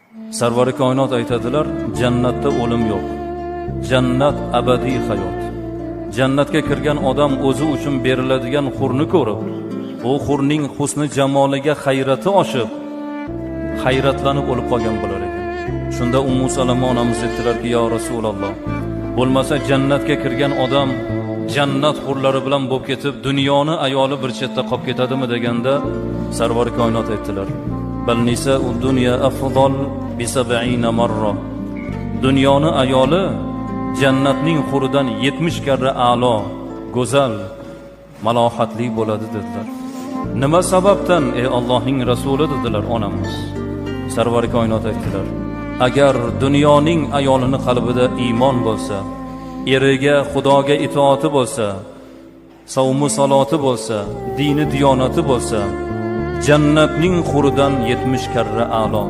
Sarvari koinot aytadilar, jannatda o'lim yo'q. Jannat abadiy hayot. Jannatga kirgan odam o'zi uchun beriladigan hurni ko'rib, u hurning husni jamoliga hayrati oshib, hayratlanib o'lib qolgan bo'lar ekan. Shunda Ummu Salama onamiz aytdilarki, yo Rasululloh, bo'lmasa jannatga kirgan odam jannat hurlari bilan bo'lib ketib, dunyoni ayoli bir chetda qolib ketadimi deganda, Sarvari koinot aytdilar, bal nisa'ud dunya afdal bi 70 marra. Dunyoni ayoli jannatning huridan 70 karra a'lo, go'zal, malohatli bo'ladi dedilar. Nima sababdan ey Allohning rasuli dedilar onamiz. Sarvari koinot aytdilar, agar dunyoning ayolini qalbida iymon bo'lsa, eriga, Xudoga itoati bo'lsa, savmi saloti bo'lsa, dini diyonati bo'lsa, jannatning huridan 70 karra a'lo.